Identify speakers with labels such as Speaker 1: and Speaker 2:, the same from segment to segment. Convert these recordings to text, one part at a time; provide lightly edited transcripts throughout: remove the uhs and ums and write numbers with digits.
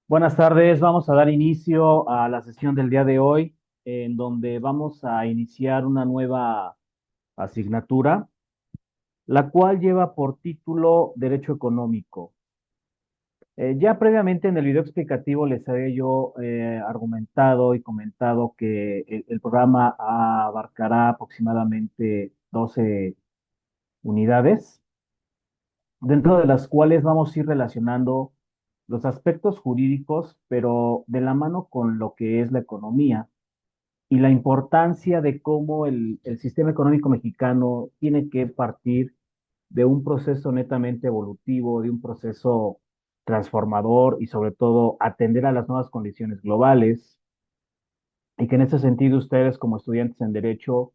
Speaker 1: Buenas tardes, vamos a dar inicio a la sesión del día de hoy, en donde vamos a iniciar una nueva asignatura, la cual lleva por título Derecho Económico. Ya previamente en el video explicativo les había yo argumentado y comentado que el programa abarcará aproximadamente 12 unidades, dentro de las cuales vamos a ir relacionando los aspectos jurídicos, pero de la mano con lo que es la economía y la importancia de cómo el sistema económico mexicano tiene que partir de un proceso netamente evolutivo, de un proceso transformador y sobre todo atender a las nuevas condiciones globales, y que en ese sentido ustedes como estudiantes en Derecho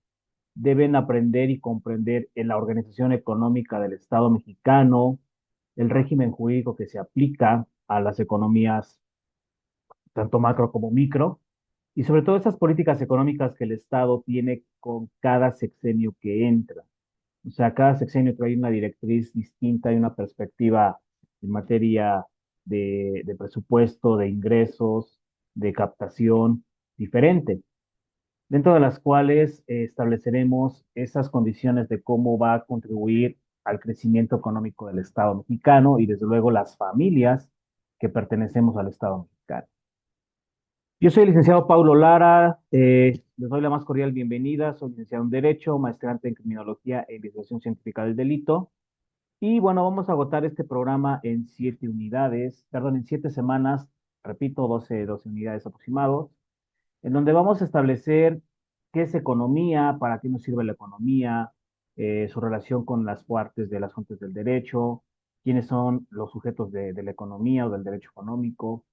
Speaker 1: deben aprender y comprender en la organización económica del Estado mexicano, el régimen jurídico que se aplica a las economías, tanto macro como micro, y sobre todo esas políticas económicas que el Estado tiene con cada sexenio que entra. O sea, cada sexenio trae una directriz distinta y una perspectiva en materia de presupuesto, de ingresos, de captación diferente, dentro de las cuales estableceremos esas condiciones de cómo va a contribuir al crecimiento económico del Estado mexicano y desde luego las familias que pertenecemos al Estado mexicano. Yo soy el licenciado Paulo Lara, les doy la más cordial bienvenida, soy licenciado en Derecho, maestrante en Criminología e Investigación Científica del Delito, y bueno, vamos a agotar este programa en 7 unidades, perdón, en 7 semanas, repito, doce unidades aproximados, en donde vamos a establecer qué es economía, para qué nos sirve la economía, su relación con las partes de las fuentes del derecho, quiénes son los sujetos de la economía o del derecho económico,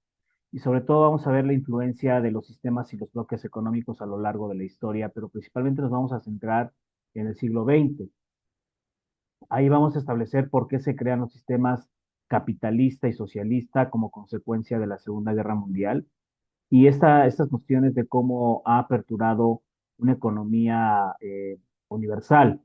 Speaker 1: y sobre todo vamos a ver la influencia de los sistemas y los bloques económicos a lo largo de la historia, pero principalmente nos vamos a centrar en el siglo XX. Ahí vamos a establecer por qué se crean los sistemas capitalista y socialista como consecuencia de la Segunda Guerra Mundial, y estas cuestiones de cómo ha aperturado una economía universal,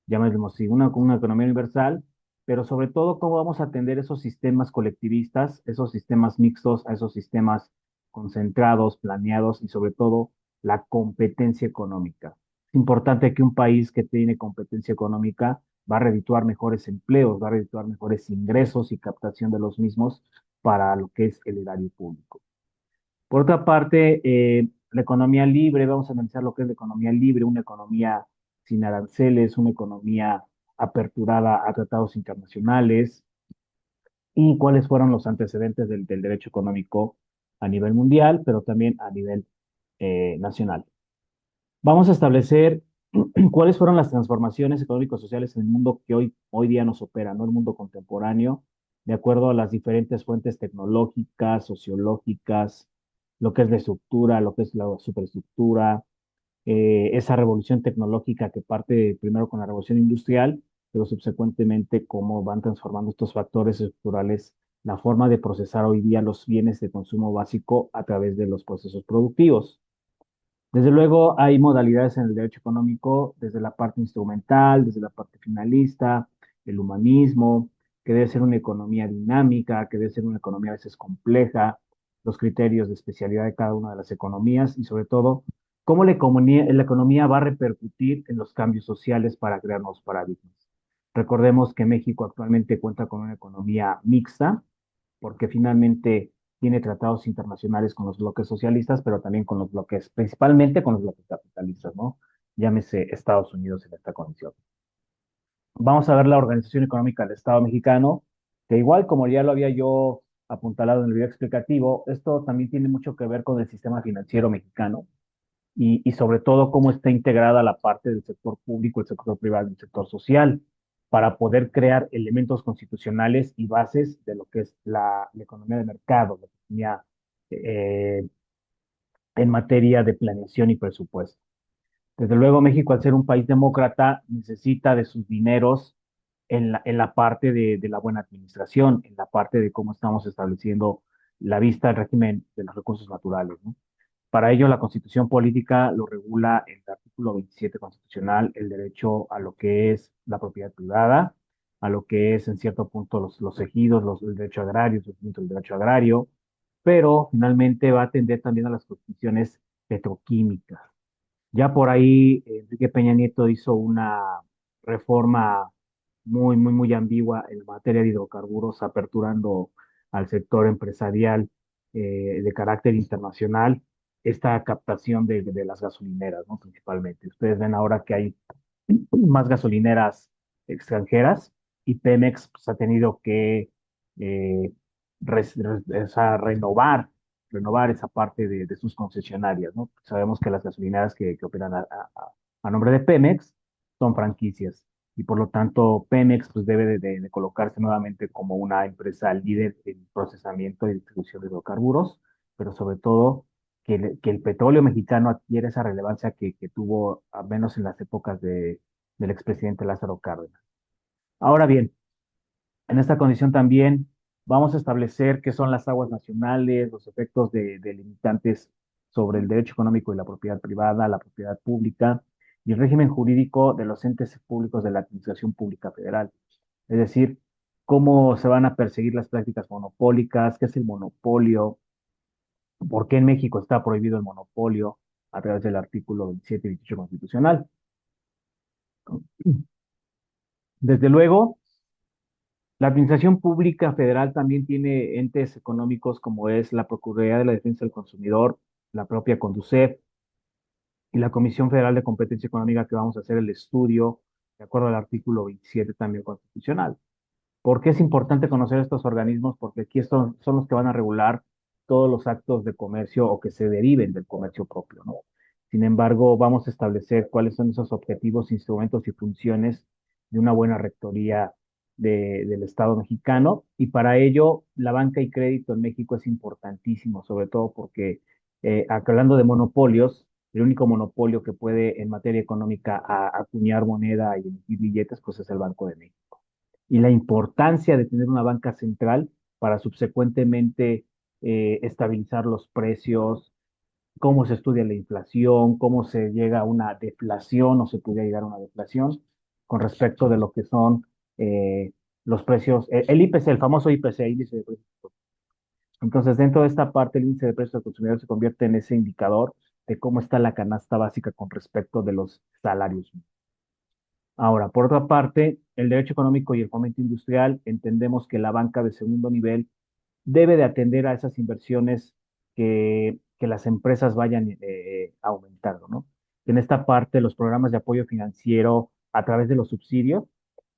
Speaker 1: llamémoslo así, una economía universal, pero sobre todo cómo vamos a atender esos sistemas colectivistas, esos sistemas mixtos, a esos sistemas concentrados, planeados y sobre todo la competencia económica. Es importante que un país que tiene competencia económica va a redituar mejores empleos, va a redituar mejores ingresos y captación de los mismos para lo que es el erario público. Por otra parte, la economía libre, vamos a analizar lo que es la economía libre, una economía sin aranceles, una economía aperturada a tratados internacionales, y cuáles fueron los antecedentes del derecho económico a nivel mundial, pero también a nivel nacional. Vamos a establecer cuáles fueron las transformaciones económico-sociales en el mundo que hoy día nos opera, ¿no? El mundo contemporáneo, de acuerdo a las diferentes fuentes tecnológicas, sociológicas, lo que es la estructura, lo que es la superestructura, esa revolución tecnológica que parte primero con la revolución industrial, pero subsecuentemente cómo van transformando estos factores estructurales la forma de procesar hoy día los bienes de consumo básico a través de los procesos productivos. Desde luego hay modalidades en el derecho económico, desde la parte instrumental, desde la parte finalista, el humanismo, que debe ser una economía dinámica, que debe ser una economía a veces compleja, los criterios de especialidad de cada una de las economías y sobre todo cómo la economía va a repercutir en los cambios sociales para crear nuevos paradigmas. Recordemos que México actualmente cuenta con una economía mixta, porque finalmente tiene tratados internacionales con los bloques socialistas, pero también con los bloques, principalmente con los bloques capitalistas, ¿no? Llámese Estados Unidos en esta condición. Vamos a ver la Organización Económica del Estado Mexicano, que igual como ya lo había yo apuntalado en el video explicativo, esto también tiene mucho que ver con el sistema financiero mexicano y sobre todo cómo está integrada la parte del sector público, el sector privado y el sector social, para poder crear elementos constitucionales y bases de lo que es la economía de mercado, la economía eh, en materia de planeación y presupuesto. Desde luego, México, al ser un país demócrata, necesita de sus dineros en la parte de la buena administración, en la parte de cómo estamos estableciendo la vista del régimen de los recursos naturales, ¿no? Para ello, la Constitución política lo regula en el artículo 27 constitucional, el derecho a lo que es la propiedad privada, a lo que es, en cierto punto, los ejidos, el derecho agrario, el derecho agrario, pero finalmente va a atender también a las cuestiones petroquímicas. Ya por ahí Enrique Peña Nieto hizo una reforma muy ambigua en materia de hidrocarburos, aperturando al sector empresarial de carácter internacional esta captación de las gasolineras, ¿no? Principalmente. Ustedes ven ahora que hay más gasolineras extranjeras y Pemex pues, ha tenido que eh, o sea, renovar esa parte de sus concesionarias, ¿no? Sabemos que las gasolineras que operan a nombre de Pemex son franquicias y por lo tanto Pemex pues debe de colocarse nuevamente como una empresa líder en procesamiento y distribución de hidrocarburos, pero sobre todo que el petróleo mexicano adquiere esa relevancia que tuvo, al menos en las épocas del expresidente Lázaro Cárdenas. Ahora bien, en esta condición también vamos a establecer qué son las aguas nacionales, los efectos de limitantes sobre el derecho económico y la propiedad privada, la propiedad pública y el régimen jurídico de los entes públicos de la Administración Pública Federal. Es decir, cómo se van a perseguir las prácticas monopólicas, qué es el monopolio, por qué en México está prohibido el monopolio a través del artículo 27 y 28 constitucional. Desde luego, la Administración Pública Federal también tiene entes económicos como es la Procuraduría de la Defensa del Consumidor, la propia CONDUCEF y la Comisión Federal de Competencia Económica que vamos a hacer el estudio de acuerdo al artículo 27 también constitucional. ¿Por qué es importante conocer estos organismos? Porque aquí son los que van a regular todos los actos de comercio o que se deriven del comercio propio, ¿no? Sin embargo, vamos a establecer cuáles son esos objetivos, instrumentos y funciones de una buena rectoría del Estado mexicano. Y para ello, la banca y crédito en México es importantísimo, sobre todo porque, hablando de monopolios, el único monopolio que puede en materia económica acuñar moneda y emitir billetes, pues es el Banco de México y la importancia de tener una banca central para subsecuentemente estabilizar los precios, cómo se estudia la inflación, cómo se llega a una deflación o se puede llegar a una deflación con respecto de lo que son los precios, el IPC, el famoso IPC, índice de precios. Entonces, dentro de esta parte, el índice de precios al consumidor se convierte en ese indicador de cómo está la canasta básica con respecto de los salarios. Ahora, por otra parte, el derecho económico y el fomento industrial, entendemos que la banca de segundo nivel debe de atender a esas inversiones que las empresas vayan aumentando, ¿no? En esta parte, los programas de apoyo financiero a través de los subsidios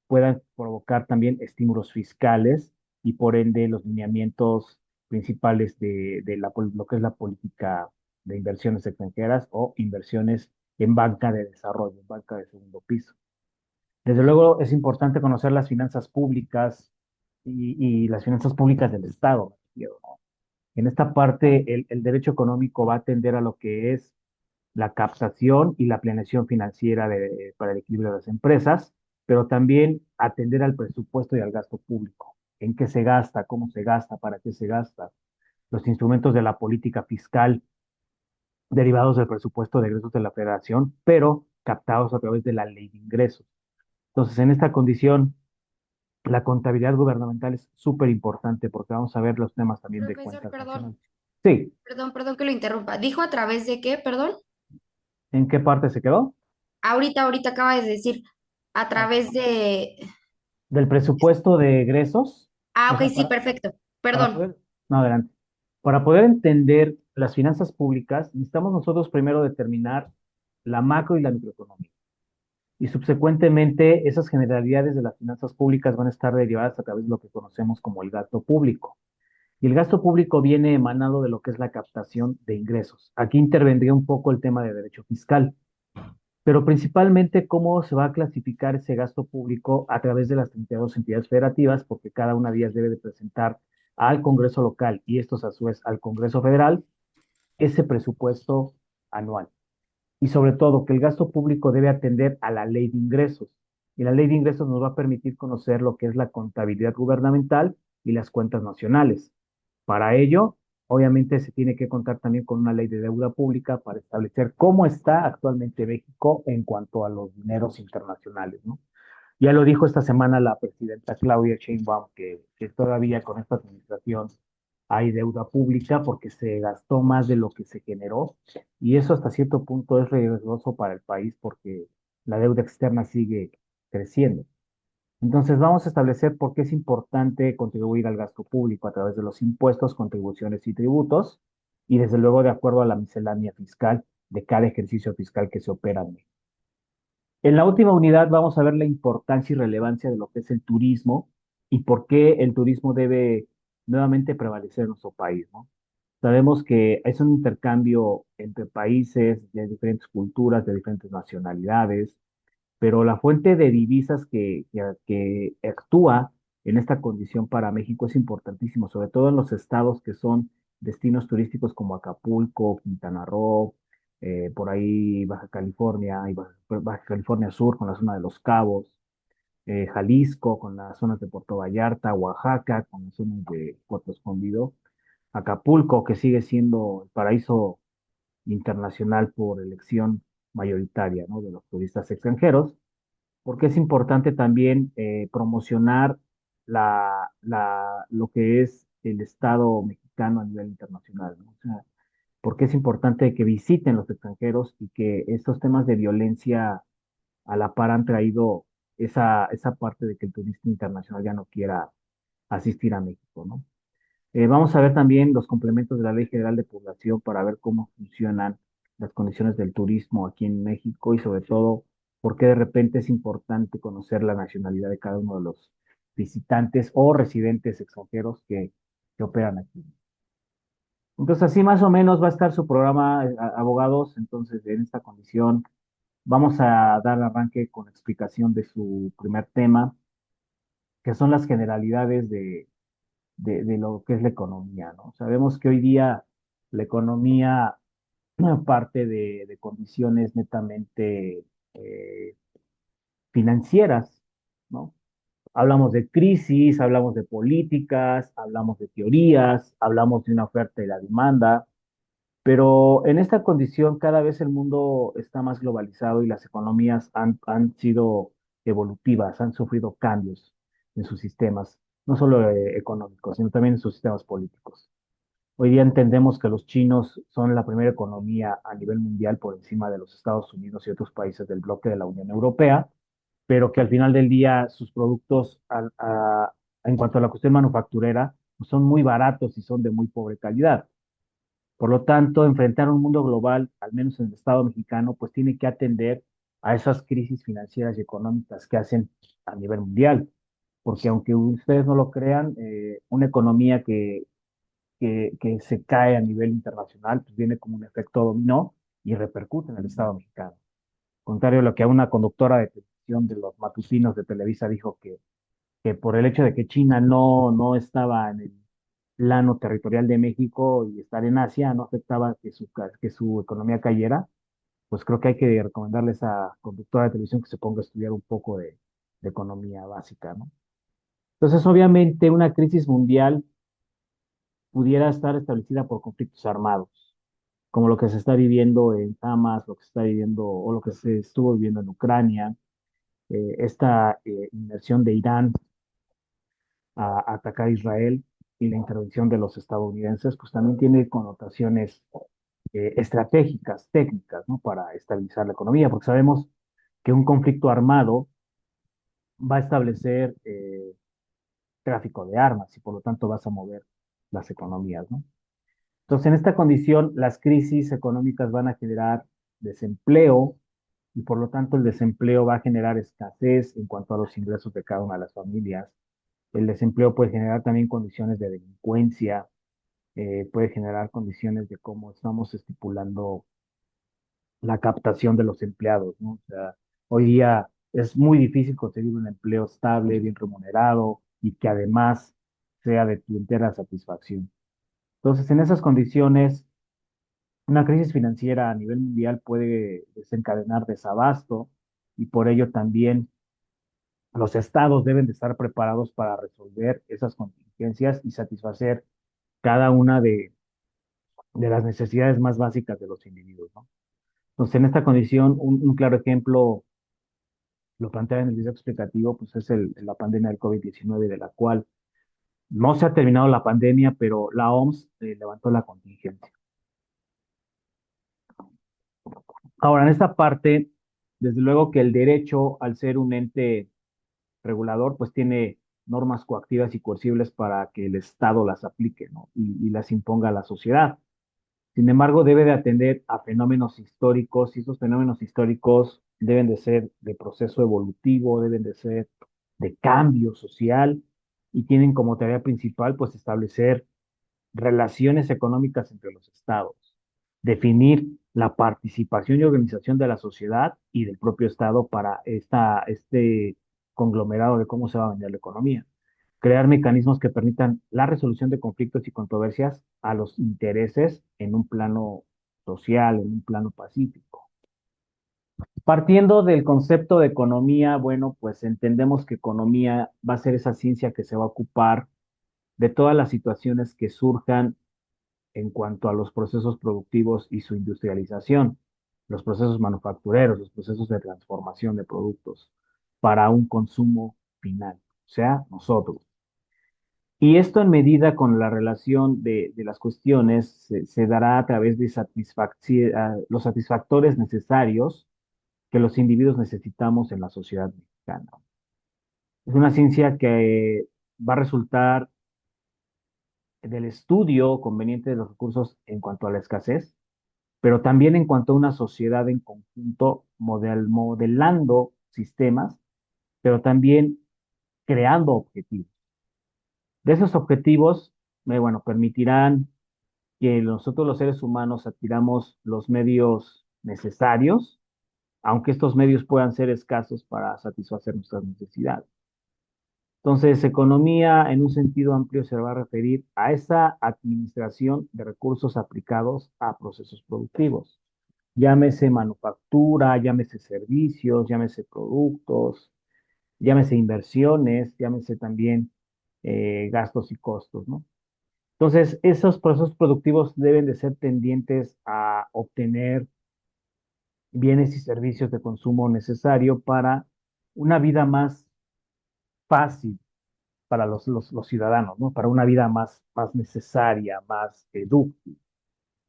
Speaker 1: puedan provocar también estímulos fiscales y por ende los lineamientos principales lo que es la política de inversiones extranjeras o inversiones en banca de desarrollo, en banca de segundo piso. Desde luego es importante conocer las finanzas públicas y las finanzas públicas del Estado, me refiero, ¿no? En esta parte, el derecho económico va a atender a lo que es la captación y la planeación financiera para el equilibrio de las empresas, pero también atender al presupuesto y al gasto público. ¿En qué se gasta? ¿Cómo se gasta? ¿Para qué se gasta? Los instrumentos de la política fiscal derivados del presupuesto de egresos de la federación, pero captados a través de la ley de ingresos. Entonces, en esta condición, la contabilidad gubernamental es súper importante porque vamos a ver los temas también de
Speaker 2: Profesor,
Speaker 1: cuentas
Speaker 2: perdón,
Speaker 1: nacionales. Sí,
Speaker 2: perdón que lo interrumpa. ¿Dijo a través de qué? Perdón.
Speaker 1: ¿en qué parte se quedó?
Speaker 2: Ahorita acaba de decir a
Speaker 1: Ah,
Speaker 2: través de...
Speaker 1: del presupuesto de egresos,
Speaker 2: Ah,
Speaker 1: o sea,
Speaker 2: ok, sí, perfecto.
Speaker 1: para
Speaker 2: Perdón.
Speaker 1: poder, no, adelante, para poder entender las finanzas públicas, necesitamos nosotros primero determinar la macro y la microeconomía. Y subsecuentemente, esas generalidades de las finanzas públicas van a estar derivadas a través de lo que conocemos como el gasto público. Y el gasto público viene emanado de lo que es la captación de ingresos. Aquí intervendría un poco el tema de derecho fiscal, pero principalmente cómo se va a clasificar ese gasto público a través de las 32 entidades federativas, porque cada una de ellas debe de presentar al Congreso local y estos a su vez al Congreso federal ese presupuesto anual. Y sobre todo que el gasto público debe atender a la ley de ingresos. Y la ley de ingresos nos va a permitir conocer lo que es la contabilidad gubernamental y las cuentas nacionales. Para ello, obviamente se tiene que contar también con una ley de deuda pública para establecer cómo está actualmente México en cuanto a los dineros internacionales, ¿no? Ya lo dijo esta semana la presidenta Claudia Sheinbaum que todavía con esta administración hay deuda pública porque se gastó más de lo que se generó y eso hasta cierto punto es riesgoso para el país porque la deuda externa sigue creciendo. Entonces vamos a establecer por qué es importante contribuir al gasto público a través de los impuestos, contribuciones y tributos y desde luego de acuerdo a la miscelánea fiscal de cada ejercicio fiscal que se opera en México. En la última unidad vamos a ver la importancia y relevancia de lo que es el turismo y por qué el turismo debe nuevamente prevalecer en nuestro país, ¿no? Sabemos que es un intercambio entre países de diferentes culturas, de diferentes nacionalidades, pero la fuente de divisas que actúa en esta condición para México es importantísimo, sobre todo en los estados que son destinos turísticos como Acapulco, Quintana Roo, por ahí Baja California y Baja California Sur con la zona de Los Cabos, Jalisco con las zonas de Puerto Vallarta, Oaxaca con las zonas de Puerto Escondido, Acapulco que sigue siendo el paraíso internacional por elección mayoritaria, ¿no? De los turistas extranjeros porque es importante también promocionar lo que es el Estado mexicano a nivel internacional, ¿no? O sea, porque es importante que visiten los extranjeros y que estos temas de violencia a la par han traído esa parte de que el turista internacional ya no quiera asistir a México, ¿no? Vamos a ver también los complementos de la Ley General de Población para ver cómo funcionan las condiciones del turismo aquí en México y sobre todo por qué de repente es importante conocer la nacionalidad de cada uno de los visitantes o residentes extranjeros que operan aquí. Entonces así más o menos va a estar su programa, abogados. Entonces en esta condición vamos a dar arranque con explicación de su primer tema, que son las generalidades de lo que es la economía, ¿no? Sabemos que hoy día la economía parte de condiciones netamente eh, financieras, ¿no? Hablamos de crisis, hablamos de políticas, hablamos de teorías, hablamos de una oferta y la demanda, pero en esta condición cada vez el mundo está más globalizado y las economías han sido evolutivas, han sufrido cambios en sus sistemas, no solo económicos, sino también en sus sistemas políticos. Hoy día entendemos que los chinos son la primera economía a nivel mundial por encima de los Estados Unidos y otros países del bloque de la Unión Europea, pero que al final del día sus productos en cuanto a la cuestión manufacturera pues son muy baratos y son de muy pobre calidad. Por lo tanto, enfrentar un mundo global, al menos en el Estado mexicano, pues tiene que atender a esas crisis financieras y económicas que hacen a nivel mundial. Porque aunque ustedes no lo crean, una economía que se cae a nivel internacional, pues viene como un efecto dominó y repercute en el Estado mexicano. Contrario a lo que a una conductora de televisión de los matutinos de Televisa dijo que por el hecho de que China no estaba en el plano territorial de México y estar en Asia no afectaba que su economía cayera, pues creo que hay que recomendarle a esa conductora de televisión que se ponga a estudiar un poco de economía básica, ¿no? Entonces, obviamente, una crisis mundial pudiera estar establecida por conflictos armados, como lo que se está viviendo en Hamas, lo que se está viviendo o lo que se estuvo viviendo en Ucrania, esta inmersión de Irán a atacar a Israel y la intervención de los estadounidenses, pues también tiene connotaciones estratégicas, técnicas, ¿no? Para estabilizar la economía, porque sabemos que un conflicto armado va a establecer tráfico de armas y por lo tanto vas a mover las economías, ¿no? Entonces, en esta condición, las crisis económicas van a generar desempleo y por lo tanto el desempleo va a generar escasez en cuanto a los ingresos de cada una de las familias. El desempleo puede generar también condiciones de delincuencia, puede generar condiciones de cómo estamos estipulando la captación de los empleados, ¿no? O sea, hoy día es muy difícil conseguir un empleo estable, bien remunerado y que además sea de tu entera satisfacción. Entonces, en esas condiciones, una crisis financiera a nivel mundial puede desencadenar desabasto y por ello también los estados deben de estar preparados para resolver esas contingencias y satisfacer cada una de las necesidades más básicas de los individuos, ¿no? Entonces, en esta condición, un claro ejemplo lo plantea en el video explicativo, pues es la pandemia del COVID-19, de la cual No se ha terminado la pandemia, pero la OMS levantó la contingencia. Ahora, en esta parte, desde luego que el derecho, al ser un ente regulador, pues tiene normas coactivas y coercibles para que el Estado las aplique, ¿no? Y las imponga a la sociedad. Sin embargo, debe de atender a fenómenos históricos y esos fenómenos históricos deben de ser de proceso evolutivo, deben de ser de cambio social y tienen como tarea principal pues establecer relaciones económicas entre los estados, definir la participación y organización de la sociedad y del propio estado para este conglomerado de cómo se va a vender la economía, crear mecanismos que permitan la resolución de conflictos y controversias a los intereses en un plano social, en un plano pacífico. Partiendo del concepto de economía, bueno, pues entendemos que economía va a ser esa ciencia que se va a ocupar de todas las situaciones que surjan en cuanto a los procesos productivos y su industrialización, los procesos manufactureros, los procesos de transformación de productos para un consumo final, o sea, nosotros. Y esto en medida con la relación de las cuestiones se dará a través de los satisfactores necesarios que los individuos necesitamos en la sociedad mexicana. Es una ciencia que va a resultar del estudio conveniente de los recursos en cuanto a la escasez, pero también en cuanto a una sociedad en conjunto, modelando sistemas, pero también creando objetivos. De esos objetivos, bueno, permitirán que nosotros los seres humanos adquiramos los medios necesarios, aunque estos medios puedan ser escasos para satisfacer nuestras necesidades. Entonces, economía en un sentido amplio se va a referir a esa administración de recursos aplicados a procesos productivos. Llámese manufactura, llámese servicios, llámese productos, llámese inversiones, llámese también gastos y costos, ¿no? Entonces, esos procesos productivos deben de ser tendientes a obtener bienes y servicios de consumo necesario para una vida más fácil para los ciudadanos, ¿no? Para una vida más necesaria, más dúctil.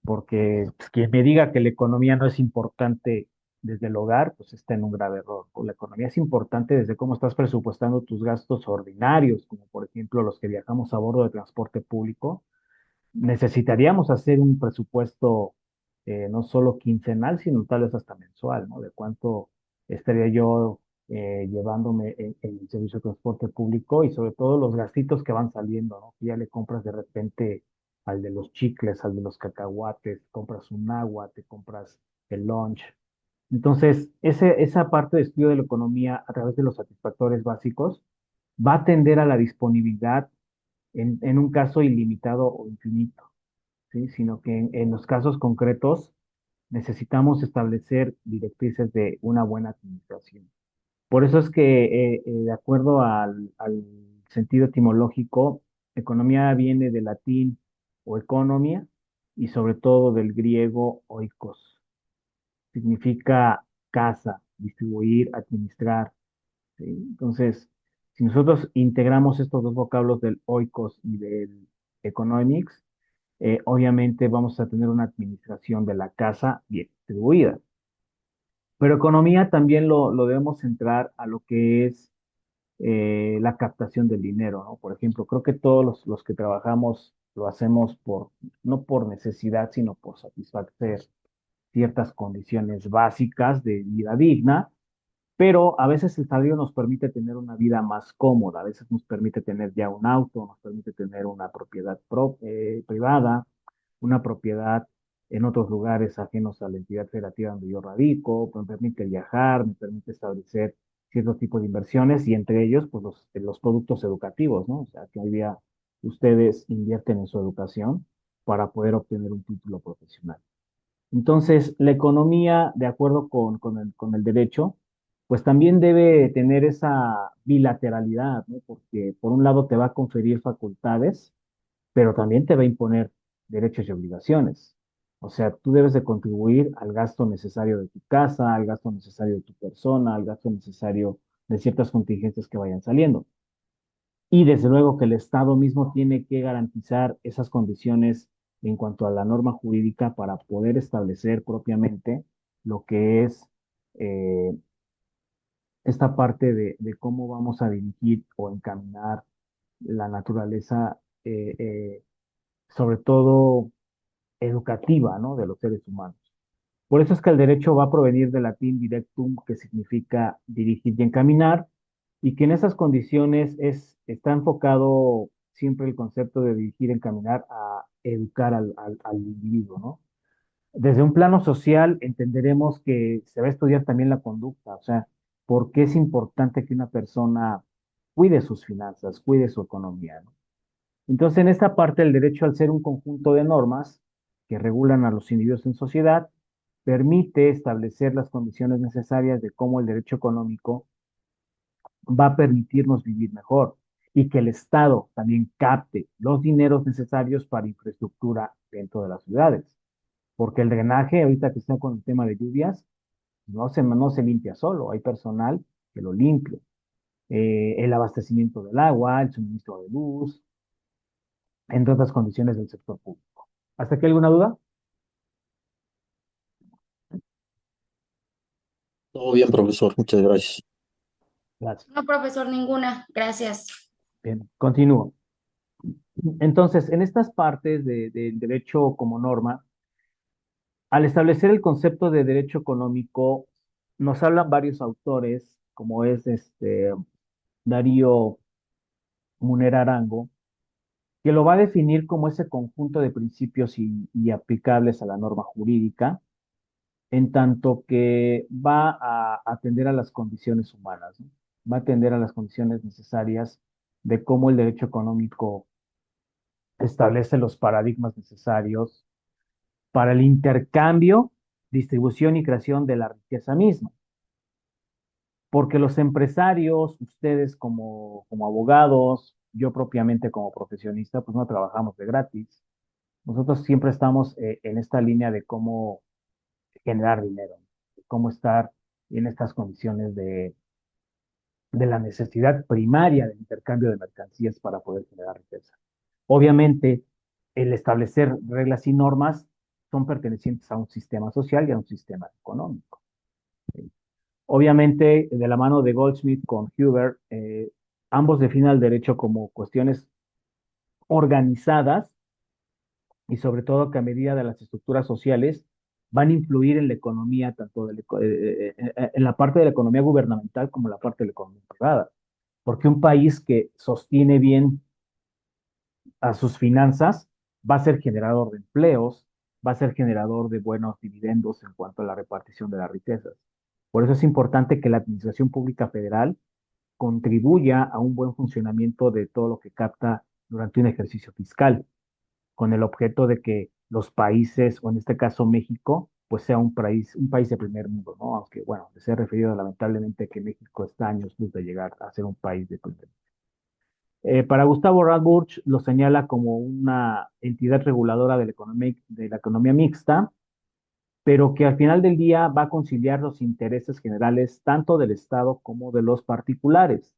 Speaker 1: Porque pues, quien me diga que la economía no es importante desde el hogar, pues está en un grave error. O la economía es importante desde cómo estás presupuestando tus gastos ordinarios, como por ejemplo los que viajamos a bordo de transporte público. Necesitaríamos hacer un presupuesto no solo quincenal, sino tal vez hasta mensual, ¿no? De cuánto estaría yo llevándome en el servicio de transporte público y sobre todo los gastitos que van saliendo, ¿no? Que ya le compras de repente al de los chicles, al de los cacahuates, compras un agua, te compras el lunch. Entonces, esa parte de estudio de la economía a través de los satisfactores básicos va a tender a la disponibilidad en un caso ilimitado o infinito, ¿sí? Sino que en los casos concretos necesitamos establecer directrices de una buena administración. Por eso es que, de acuerdo al sentido etimológico, economía viene del latín o economía y sobre todo del griego oikos. Significa casa, distribuir, administrar, ¿sí? Entonces, si nosotros integramos estos dos vocablos del oikos y del economics, obviamente vamos a tener una administración de la casa bien distribuida. Pero economía también lo debemos centrar a lo que es la captación del dinero, ¿no? Por ejemplo, creo que todos los que trabajamos lo hacemos no por necesidad, sino por satisfacer ciertas condiciones básicas de vida digna, pero a veces el salario nos permite tener una vida más cómoda, a veces nos permite tener ya un auto, nos permite tener una propiedad privada, una propiedad en otros lugares ajenos a la entidad federativa donde yo radico, me permite viajar, me permite establecer ciertos tipos de inversiones y entre ellos, pues los productos educativos, ¿no? O sea, que hoy día ustedes invierten en su educación para poder obtener un título profesional. Entonces, la economía, de acuerdo con el derecho, pues también debe tener esa bilateralidad, ¿no? Porque por un lado te va a conferir facultades, pero también te va a imponer derechos y obligaciones. O sea, tú debes de contribuir al gasto necesario de tu casa, al gasto necesario de tu persona, al gasto necesario de ciertas contingencias que vayan saliendo. y desde luego que el Estado mismo tiene que garantizar esas condiciones en cuanto a la norma jurídica para poder establecer propiamente lo que es eh, esta parte de cómo vamos a dirigir o encaminar la naturaleza, sobre todo educativa, ¿no? De los seres humanos. Por eso es que el derecho va a provenir del latín directum, que significa dirigir y encaminar, y que en esas condiciones está enfocado siempre el concepto de dirigir, encaminar a educar al individuo, ¿no? Desde un plano social entenderemos que se va a estudiar también la conducta, o sea, por qué es importante que una persona cuide sus finanzas, cuide su economía, ¿no? Entonces, en esta parte, el derecho, al ser un conjunto de normas que regulan a los individuos en sociedad, permite establecer las condiciones necesarias de cómo el derecho económico va a permitirnos vivir mejor y que el Estado también capte los dineros necesarios para infraestructura dentro de las ciudades. Porque el drenaje, ahorita que está con el tema de lluvias, no se limpia solo, hay personal que lo limpia. El abastecimiento del agua, el suministro de luz, entre otras condiciones del sector público. ¿Hasta aquí alguna duda?
Speaker 3: Todo bien, profesor, muchas gracias.
Speaker 1: Gracias.
Speaker 2: No, profesor, ninguna. Gracias.
Speaker 1: Bien, continúo. Entonces, en estas partes del derecho como norma, al establecer el concepto de derecho económico, nos hablan varios autores, como es Darío Munera Arango, que lo va a definir como ese conjunto de principios y aplicables a la norma jurídica, en tanto que va a atender a las condiciones humanas, ¿no? Va a atender a las condiciones necesarias de cómo el derecho económico establece los paradigmas necesarios para el intercambio, distribución y creación de la riqueza misma. Porque los empresarios, ustedes como abogados, yo propiamente como profesionista, pues no trabajamos de gratis. Nosotros siempre estamos en esta línea de cómo generar dinero, de cómo estar en estas condiciones de la necesidad primaria del intercambio de mercancías para poder generar riqueza. Obviamente, el establecer reglas y normas son pertenecientes a un sistema social y a un sistema económico. Obviamente, de la mano de Goldsmith con Huber, ambos definen el derecho como cuestiones organizadas y sobre todo que a medida de las estructuras sociales van a influir en la economía, tanto en la parte de la economía gubernamental como en la parte de la economía privada. Porque un país que sostiene bien a sus finanzas va a ser generador de empleos, va a ser generador de buenos dividendos en cuanto a la repartición de las riquezas. Por eso es importante que la Administración Pública Federal contribuya a un buen funcionamiento de todo lo que capta durante un ejercicio fiscal, con el objeto de que los países, o en este caso México, pues sea un país de primer mundo, ¿no? Aunque, bueno, se ha referido lamentablemente que México está a años luz de llegar a ser un país de primer mundo. Para Gustavo Radburch lo señala como una entidad reguladora de la economía mixta, pero que al final del día va a conciliar los intereses generales tanto del Estado como de los particulares.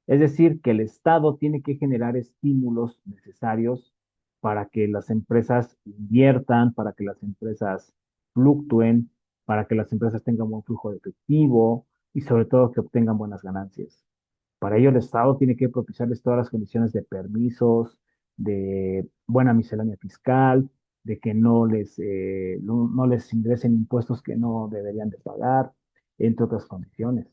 Speaker 1: Es decir, que el Estado tiene que generar estímulos necesarios para que las empresas inviertan, para que las empresas fluctúen, para que las empresas tengan buen flujo de efectivo y sobre todo que obtengan buenas ganancias. Para ello, el Estado tiene que propiciarles todas las condiciones de permisos, de buena miscelánea fiscal, de que no les ingresen impuestos que no deberían de pagar, entre otras condiciones.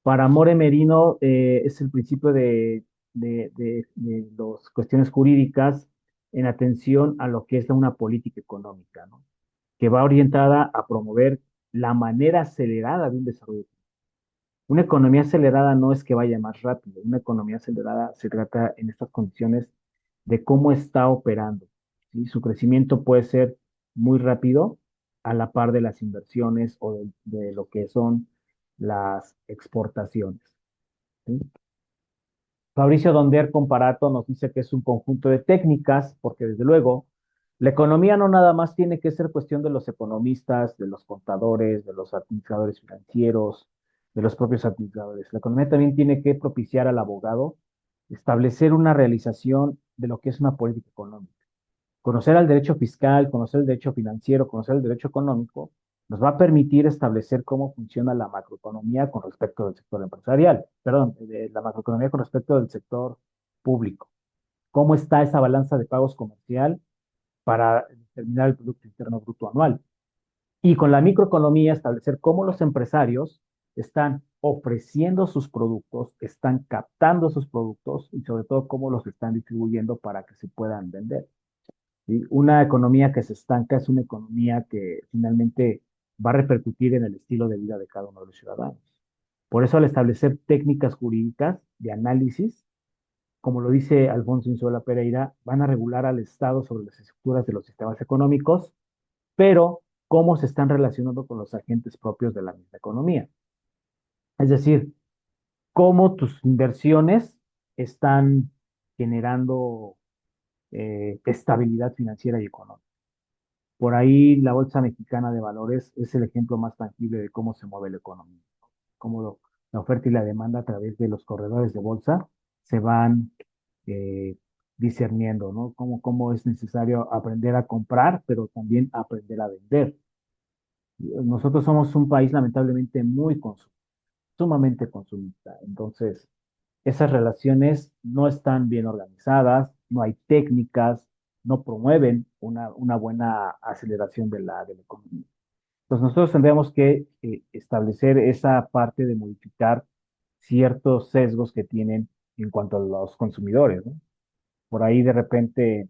Speaker 1: Para More Merino es el principio de las cuestiones jurídicas en atención a lo que es una política económica, ¿no? Que va orientada a promover la manera acelerada de un desarrollo. Una economía acelerada no es que vaya más rápido, una economía acelerada se trata en estas condiciones de cómo está operando, ¿sí? Su crecimiento puede ser muy rápido a la par de las inversiones o de lo que son las exportaciones, ¿sí? Fabricio Donder Comparato nos dice que es un conjunto de técnicas, porque desde luego la economía no nada más tiene que ser cuestión de los economistas, de los contadores, de los administradores financieros, de los propios administradores. La economía también tiene que propiciar al abogado establecer una realización de lo que es una política económica. Conocer el derecho fiscal, conocer el derecho financiero, conocer el derecho económico, nos va a permitir establecer cómo funciona la macroeconomía con respecto del sector empresarial, perdón, de la macroeconomía con respecto del sector público. ¿Cómo está esa balanza de pagos comercial para determinar el Producto Interno Bruto anual? Y con la microeconomía establecer cómo los empresarios están ofreciendo sus productos, están captando sus productos y sobre todo cómo los están distribuyendo para que se puedan vender. ¿Sí? Una economía que se estanca es una economía que finalmente va a repercutir en el estilo de vida de cada uno de los ciudadanos. Por eso, al establecer técnicas jurídicas de análisis, como lo dice Alfonso Insuela Pereira, van a regular al Estado sobre las estructuras de los sistemas económicos, pero cómo se están relacionando con los agentes propios de la misma economía. Es decir, cómo tus inversiones están generando estabilidad financiera y económica. Por ahí la Bolsa Mexicana de Valores es el ejemplo más tangible de cómo se mueve la economía, cómo la oferta y la demanda a través de los corredores de bolsa se van eh, discerniendo, ¿no? Cómo es necesario aprender a comprar, pero también aprender a vender. Nosotros somos un país lamentablemente muy sumamente consumista. Entonces, esas relaciones no están bien organizadas, no hay técnicas, no promueven una buena aceleración de la economía. Entonces, nosotros tendríamos que establecer esa parte de modificar ciertos sesgos que tienen en cuanto a los consumidores, ¿no? Por ahí de repente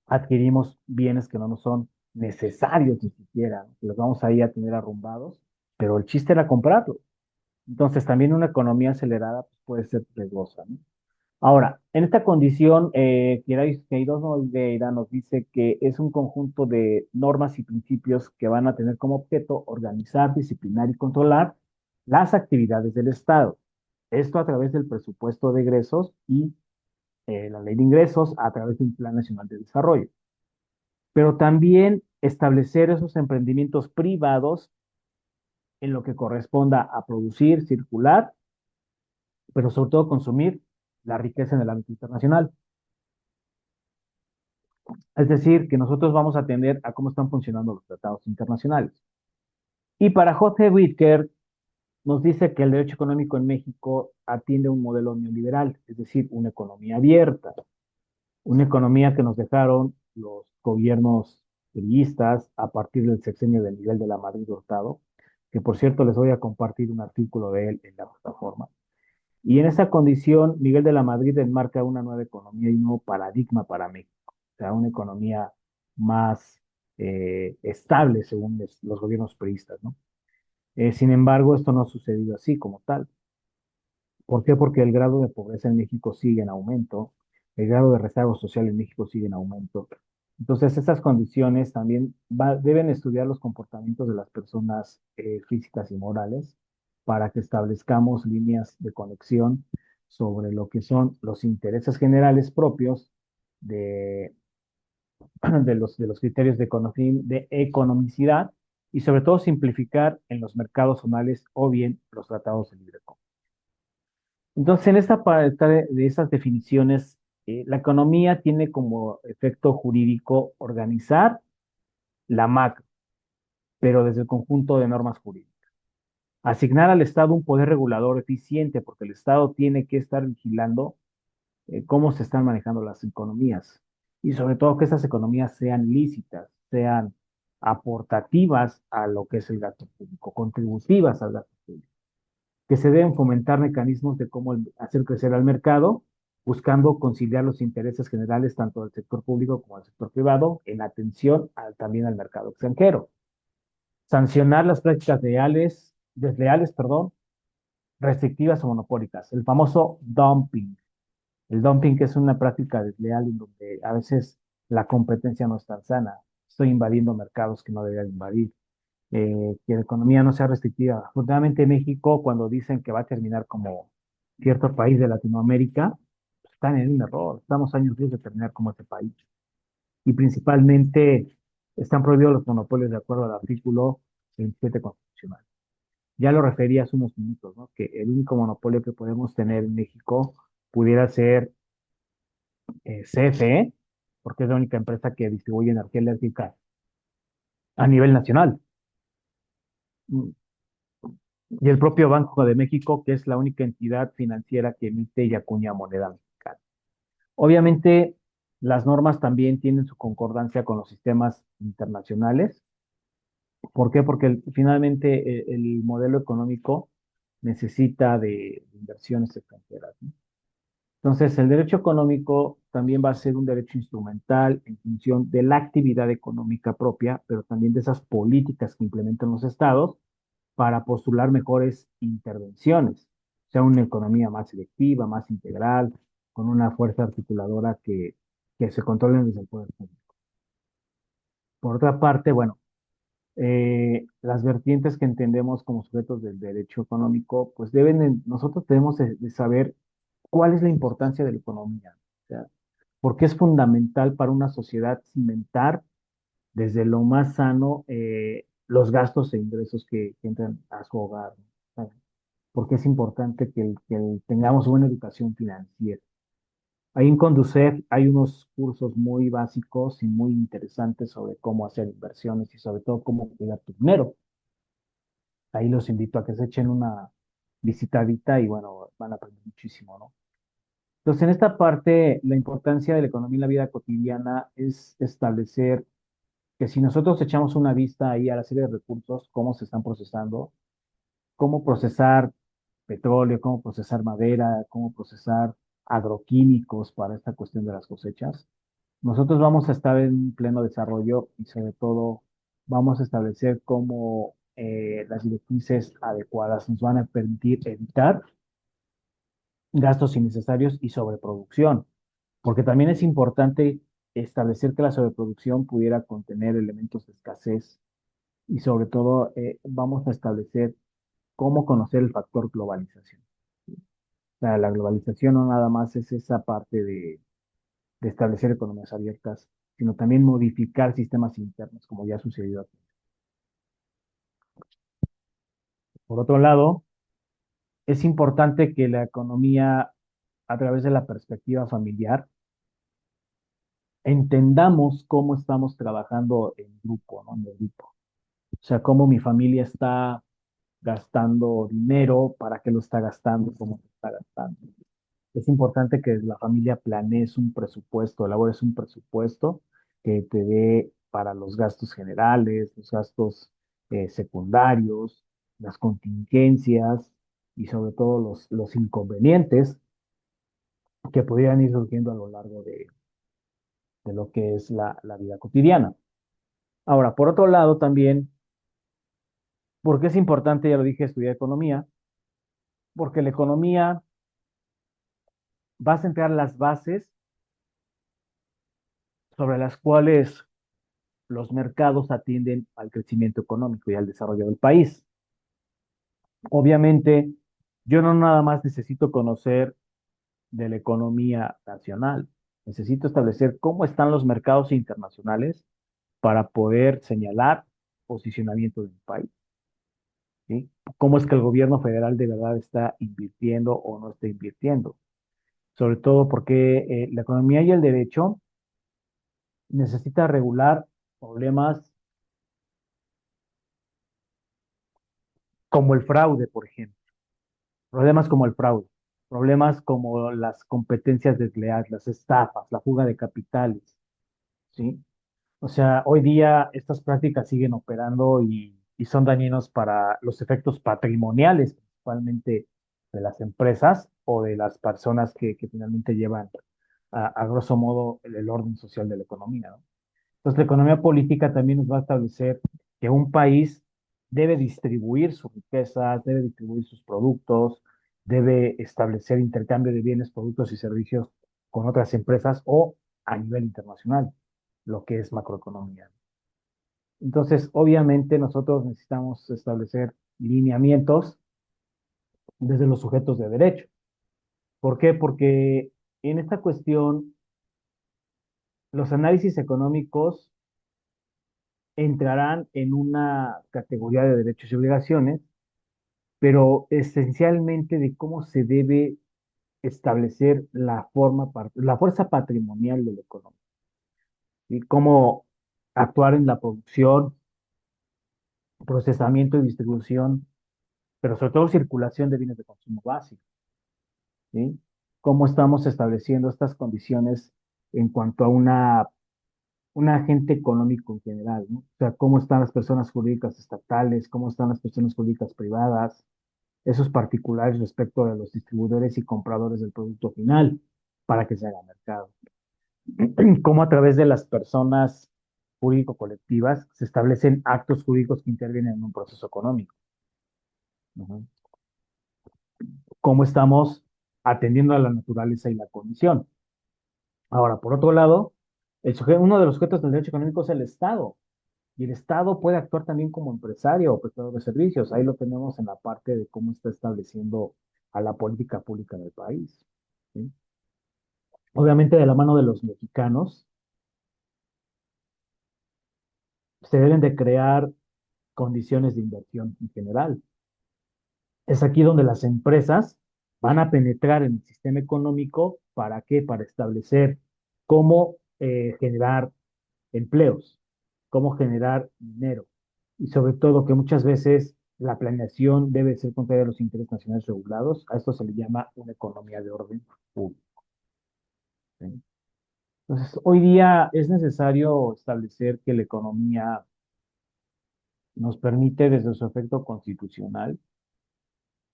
Speaker 1: adquirimos bienes que no nos son necesarios ni siquiera, ¿no? Los vamos ahí a tener arrumbados, pero el chiste era comprarlos. Entonces, también una economía acelerada pues, puede ser riesgosa, ¿no? Ahora, en esta condición, Queiroz Nogueira nos dice que es un conjunto de normas y principios que van a tener como objeto organizar, disciplinar y controlar las actividades del Estado. Esto a través del presupuesto de egresos y la ley de ingresos a través de un Plan Nacional de Desarrollo. Pero también establecer esos emprendimientos privados en lo que corresponda a producir, circular, pero sobre todo consumir la riqueza en el ámbito internacional. Es decir, que nosotros vamos a atender a cómo están funcionando los tratados internacionales. Y para José Whitaker nos dice que el derecho económico en México atiende a un modelo neoliberal, es decir, una economía abierta, una economía que nos dejaron los gobiernos priistas a partir del sexenio de Miguel de la Madrid Hurtado, que por cierto les voy a compartir un artículo de él en la plataforma. Y en esa condición, Miguel de la Madrid enmarca una nueva economía y un nuevo paradigma para México, o sea, una economía más estable según los gobiernos priistas, ¿no? Sin embargo, esto no ha sucedido así como tal. ¿Por qué? Porque el grado de pobreza en México sigue en aumento, el grado de rezago social en México sigue en aumento. Entonces, esas condiciones también deben estudiar los comportamientos de las personas físicas y morales para que establezcamos líneas de conexión sobre lo que son los intereses generales propios de, de los criterios de economicidad y sobre todo simplificar en los mercados zonales o bien los tratados de libre comercio. Entonces, en esta parte de esas definiciones, la economía tiene como efecto jurídico organizar la macro, pero desde el conjunto de normas jurídicas. Asignar al Estado un poder regulador eficiente, porque el Estado tiene que estar vigilando cómo se están manejando las economías y sobre todo que esas economías sean lícitas, sean aportativas a lo que es el gasto público, contributivas al gasto público, que se deben fomentar mecanismos de cómo hacer crecer al mercado, buscando conciliar los intereses generales tanto del sector público como del sector privado en atención también al mercado extranjero. Sancionar las prácticas desleales, perdón, restrictivas o monopólicas, el famoso dumping. El dumping es una práctica desleal en donde a veces la competencia no es tan sana. Estoy invadiendo mercados que no debería invadir. Que la economía no sea restrictiva. Afortunadamente México, cuando dicen que va a terminar como cierto país de Latinoamérica, pues, están en un error. Estamos años luz de terminar como este país. Y principalmente están prohibidos los monopolios de acuerdo al artículo 27 constitucional. Ya lo referí hace unos minutos, ¿no? Que el único monopolio que podemos tener en México pudiera ser CFE, porque es la única empresa que distribuye energía eléctrica a nivel nacional. Mm, Y el propio Banco de México, que es la única entidad financiera que emite y acuña moneda mexicana. Obviamente, las normas también tienen su concordancia con los sistemas internacionales. ¿Por qué? Porque finalmente el modelo económico necesita de inversiones extranjeras, ¿no? Entonces, el derecho económico también va a ser un derecho instrumental en función de la actividad económica propia, pero también de esas políticas que implementan los estados para postular mejores intervenciones, o sea, una economía más selectiva, más integral, con una fuerza articuladora que se controle desde el poder público. Por otra parte, bueno, las vertientes que entendemos como sujetos del derecho económico, pues nosotros debemos de saber cuál es la importancia de la economía, o sea, porque es fundamental para una sociedad cimentar desde lo más sano los gastos e ingresos que entran a su hogar, ¿no? ¿Sabes? Porque es importante que tengamos buena educación financiera. Ahí en Conducef hay unos cursos muy básicos y muy interesantes sobre cómo hacer inversiones y sobre todo cómo cuidar tu dinero. Ahí los invito a que se echen una visitadita y bueno, van a aprender muchísimo, ¿no? Entonces, en esta parte, la importancia de la economía en la vida cotidiana es establecer que si nosotros echamos una vista ahí a la serie de recursos, cómo se están procesando, cómo procesar petróleo, cómo procesar madera, cómo procesar agroquímicos para esta cuestión de las cosechas, nosotros vamos a estar en un pleno desarrollo y sobre todo vamos a establecer cómo las directrices adecuadas nos van a permitir evitar gastos innecesarios y sobreproducción, porque también es importante establecer que la sobreproducción pudiera contener elementos de escasez y sobre todo vamos a establecer cómo conocer el factor globalización. O sea, la globalización no nada más es esa parte de establecer economías abiertas, sino también modificar sistemas internos, como ya ha sucedido aquí. Por otro lado, es importante que la economía, a través de la perspectiva familiar, entendamos cómo estamos trabajando en grupo, ¿no? En el grupo. O sea, cómo mi familia está gastando dinero, para qué lo está gastando, cómo lo está gastando. Es importante que la familia planees un presupuesto, elabores un presupuesto que te dé para los gastos generales, los gastos secundarios, las contingencias y sobre todo los inconvenientes que pudieran ir surgiendo a lo largo de lo que es la vida cotidiana. Ahora, por otro lado, también, ¿por qué es importante, ya lo dije, estudiar economía? Porque la economía va a centrar las bases sobre las cuales los mercados atienden al crecimiento económico y al desarrollo del país. Obviamente, yo no nada más necesito conocer de la economía nacional, necesito establecer cómo están los mercados internacionales para poder señalar posicionamiento del país, ¿sí? Cómo es que el gobierno federal de verdad está invirtiendo o no está invirtiendo. Sobre todo porque la economía y el derecho necesita regular problemas como el fraude, por ejemplo. Problemas como el fraude, problemas como las competencias desleales, las estafas, la fuga de capitales, ¿sí? O sea, hoy día estas prácticas siguen operando y son dañinos para los efectos patrimoniales, principalmente de las empresas o de las personas que finalmente llevan a grosso modo el orden social de la economía, ¿no? Entonces, la economía política también nos va a establecer que un país debe distribuir sus riquezas, debe distribuir sus productos, debe establecer intercambio de bienes, productos y servicios con otras empresas o a nivel internacional, lo que es macroeconomía. Entonces, obviamente, nosotros necesitamos establecer lineamientos desde los sujetos de derecho. ¿Por qué? Porque en esta cuestión, los análisis económicos entrarán en una categoría de derechos y obligaciones, pero esencialmente de cómo se debe establecer la fuerza patrimonial de la economía y cómo actuar en la producción, procesamiento y distribución, pero sobre todo circulación de bienes de consumo básicos, ¿sí? Cómo estamos estableciendo estas condiciones en cuanto a un agente económico en general, ¿no? O sea, cómo están las personas jurídicas estatales, cómo están las personas jurídicas privadas, esos particulares respecto de los distribuidores y compradores del producto final para que se haga mercado. Cómo a través de las personas jurídico-colectivas se establecen actos jurídicos que intervienen en un proceso económico. Ujú. Cómo estamos atendiendo a la naturaleza y la condición. Ahora, por otro lado, uno de los sujetos del derecho económico es el Estado. Y el Estado puede actuar también como empresario o prestador de servicios. Ahí lo tenemos en la parte de cómo está estableciendo a la política pública del país, ¿sí? Obviamente, de la mano de los mexicanos, se deben de crear condiciones de inversión en general. Es aquí donde las empresas van a penetrar en el sistema económico. ¿Para qué? Para establecer cómo generar empleos, cómo generar dinero. Y sobre todo que muchas veces la planeación debe ser contraria a los intereses nacionales regulados. A esto se le llama una economía de orden público, ¿sí? Entonces, hoy día es necesario establecer que la economía nos permite, desde su efecto constitucional,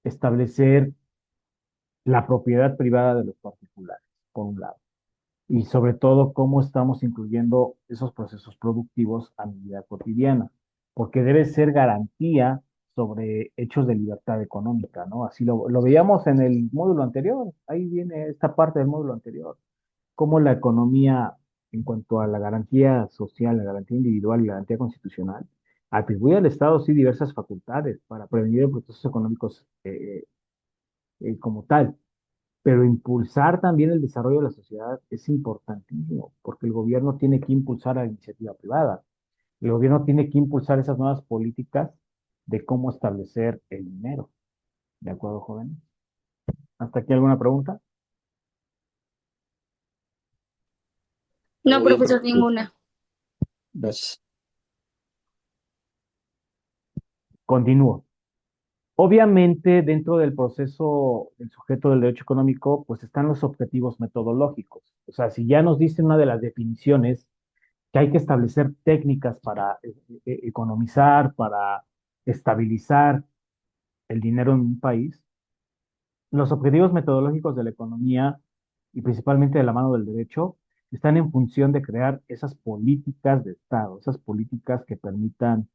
Speaker 1: establecer la propiedad privada de los particulares, por un lado, y sobre todo cómo estamos incluyendo esos procesos productivos a mi vida cotidiana, porque debe ser garantía sobre hechos de libertad económica, ¿no? Así lo veíamos en el módulo anterior, ahí viene esta parte del módulo anterior, cómo la economía, en cuanto a la garantía social, la garantía individual y la garantía constitucional, atribuye al Estado sí diversas facultades para prevenir los procesos económicos como tal, pero impulsar también el desarrollo de la sociedad es importantísimo, porque el gobierno tiene que impulsar a la iniciativa privada. El gobierno tiene que impulsar esas nuevas políticas de cómo establecer el dinero. ¿De acuerdo, jóvenes? ¿Hasta aquí alguna pregunta?
Speaker 2: No,
Speaker 3: Todo bien,
Speaker 2: profesor,
Speaker 3: profesor.
Speaker 2: ninguna.
Speaker 3: Gracias.
Speaker 1: Continúo. Obviamente, dentro del proceso del sujeto del derecho económico, pues están los objetivos metodológicos. O sea, si ya nos dice una de las definiciones que hay que establecer técnicas para economizar, para estabilizar el dinero en un país, los objetivos metodológicos de la economía y principalmente de la mano del derecho están en función de crear esas políticas de Estado, esas políticas que permitan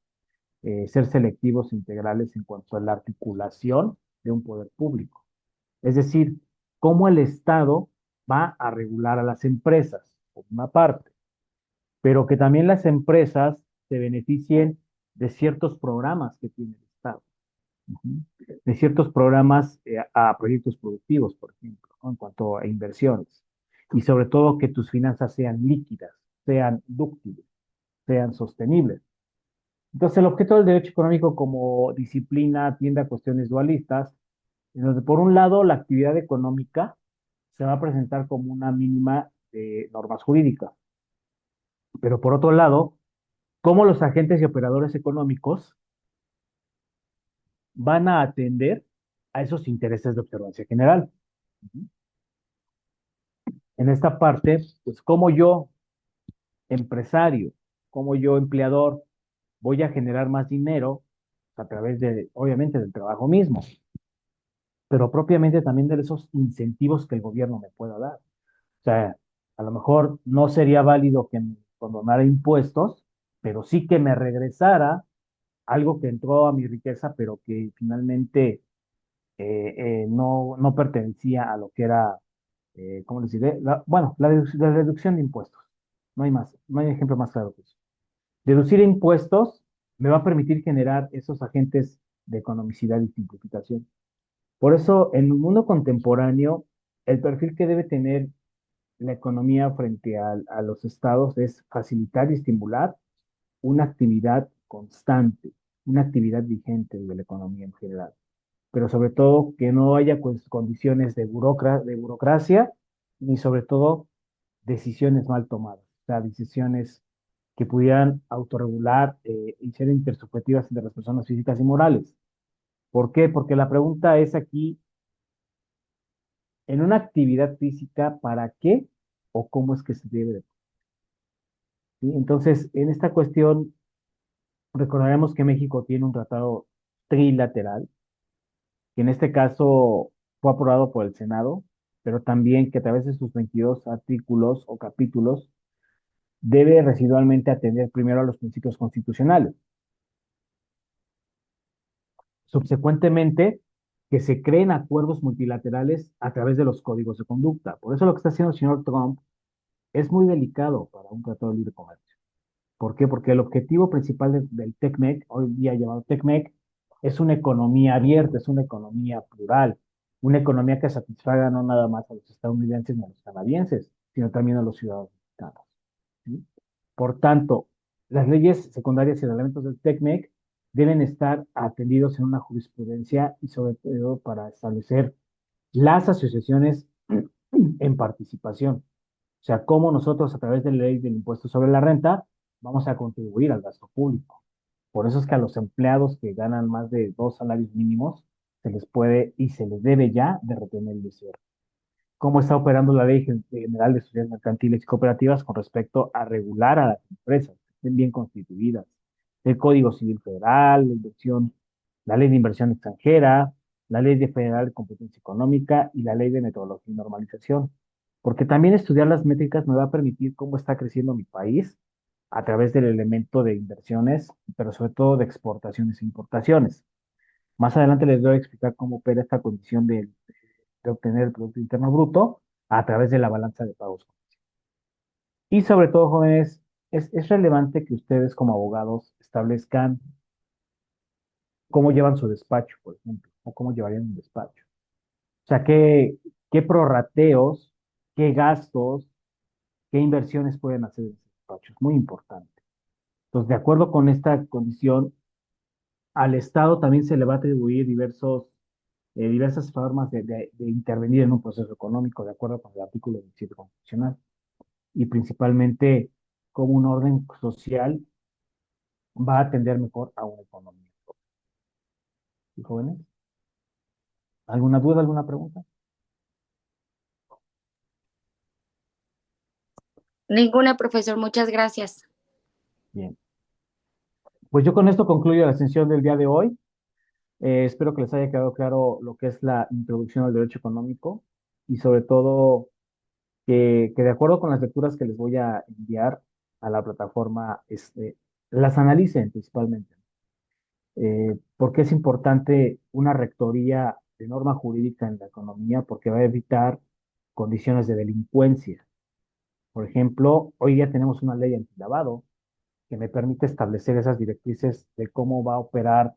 Speaker 1: ser selectivos e integrales en cuanto a la articulación de un poder público. Es decir, cómo el Estado va a regular a las empresas, por una parte, pero que también las empresas se beneficien de ciertos programas que tiene el Estado. Ujú. De ciertos programas a proyectos productivos, por ejemplo, ¿no? En cuanto a inversiones. Y sobre todo que tus finanzas sean líquidas, sean dúctiles, sean sostenibles. Entonces, el objeto del derecho económico como disciplina atiende a cuestiones dualistas, en donde por un lado la actividad económica se va a presentar como una mínima de normas jurídicas, pero por otro lado, cómo los agentes y operadores económicos van a atender a esos intereses de observancia general. En esta parte, pues cómo yo, empresario, cómo yo, empleador, voy a generar más dinero a través de, obviamente, del trabajo mismo, pero propiamente también de esos incentivos que el gobierno me pueda dar. O sea, a lo mejor no sería válido que me condonara impuestos, pero sí que me regresara algo que entró a mi riqueza, pero que finalmente no pertenecía a lo que era, ¿cómo les diré? Bueno, la deducción de impuestos. No hay más, no hay ejemplo más claro que eso. Deducir impuestos me va a permitir generar esos agentes de economicidad y simplificación. Por eso, en el mundo contemporáneo, el perfil que debe tener la economía frente a los estados es facilitar y estimular una actividad constante, una actividad vigente de la economía en general. pero sobre todo que no haya condiciones de burocracia, ni sobre todo decisiones mal tomadas, o sea, decisiones que pudieran autorregular y ser intersubjetivas entre las personas físicas y morales. ¿Por qué? Porque la pregunta es aquí, en una actividad física, ¿para qué o cómo es que se debe de? ¿Sí? Entonces, en esta cuestión, recordaremos que México tiene un tratado trilateral, que en este caso fue aprobado por el Senado, pero también que a través de sus 22 artículos o capítulos debe residualmente atender primero a los principios constitucionales. Subsecuentemente, que se creen acuerdos multilaterales a través de los códigos de conducta. Por eso lo que está haciendo el señor Trump es muy delicado para un tratado de libre comercio. ¿Por qué? Porque el objetivo principal del TECMEC, hoy día llamado TECMEC, es una economía abierta, es una economía plural, una economía que satisfaga no nada más a los estadounidenses ni a los canadienses, sino también a los ciudadanos mexicanos. ¿Sí? Por tanto, las leyes secundarias y reglamentos del TECMEC deben estar atendidos en una jurisprudencia y sobre todo para establecer las asociaciones en participación. O sea, cómo nosotros a través de la ley del impuesto sobre la renta vamos a contribuir al gasto público. Por eso es que a los empleados que ganan más de 2 salarios mínimos se les puede y se les debe ya de retener el ISR. ¿Cómo está operando la Ley General de Sociedades Mercantiles y Cooperativas con respecto a regular a las empresas que estén bien constituidas? El Código Civil Federal, la Ley de Inversión Extranjera, la Ley Federal de Competencia Económica y la Ley de Metodología y Normalización. Porque también estudiar las métricas me va a permitir cómo está creciendo mi país a través del elemento de inversiones, pero sobre todo de exportaciones e importaciones. Más adelante les voy a explicar cómo opera esta condición de obtener el Producto Interno Bruto a través de la balanza de pagos. Y sobre todo, jóvenes, es relevante que ustedes como abogados establezcan cómo llevan su despacho, por ejemplo, o cómo llevarían un despacho. O sea, qué prorrateos, qué gastos, qué inversiones pueden hacer en ese despacho. Es muy importante. Entonces, de acuerdo con esta condición, al Estado también se le va a atribuir diversas formas de intervenir en un proceso económico, de acuerdo con el artículo 17 constitucional, y principalmente como un orden social va a atender mejor a una economía. ¿Y jóvenes? ¿Alguna duda, alguna pregunta?
Speaker 2: Ninguna, profesor, muchas gracias.
Speaker 1: Bien. Pues yo con esto concluyo la sesión del día de hoy. Espero que les haya quedado claro lo que es la introducción al derecho económico y sobre todo que de acuerdo con las lecturas que les voy a enviar a la plataforma, las analicen principalmente. ¿Por qué es importante una rectoría de norma jurídica en la economía? Porque va a evitar condiciones de delincuencia. Por ejemplo, hoy día tenemos una ley antilavado que me permite establecer esas directrices de cómo va a operar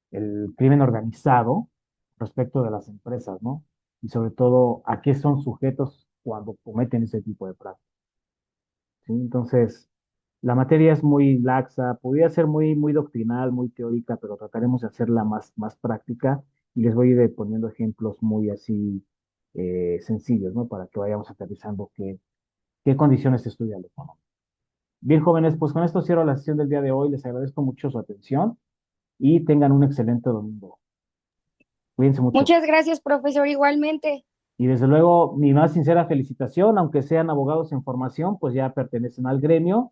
Speaker 1: el crimen organizado respecto de las empresas, ¿no? Y sobre todo, a qué son sujetos cuando cometen ese tipo de prácticas. ¿Sí? Entonces, la materia es muy laxa, podría ser muy doctrinal, muy teórica, pero trataremos de hacerla más práctica y les voy a ir poniendo ejemplos muy así sencillos, ¿no? Para que vayamos aterrizando qué condiciones estudia el economía. Bien, jóvenes, pues con esto cierro la sesión del día de hoy. Les agradezco mucho su atención y tengan un excelente domingo. Cuídense mucho.
Speaker 2: Muchas gracias, profesor, igualmente.
Speaker 1: Y desde luego, mi más sincera felicitación, aunque sean abogados en formación, pues ya pertenecen al gremio.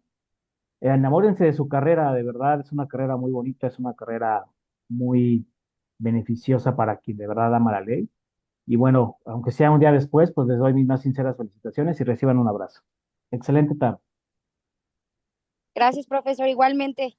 Speaker 1: Enamórense de su carrera, de verdad, es una carrera muy bonita, es una carrera muy beneficiosa para quien de verdad ama la ley. Y bueno, aunque sea un día después, pues les doy mis más sinceras felicitaciones y reciban un abrazo. Excelente tarde.
Speaker 2: Gracias, profesor, igualmente.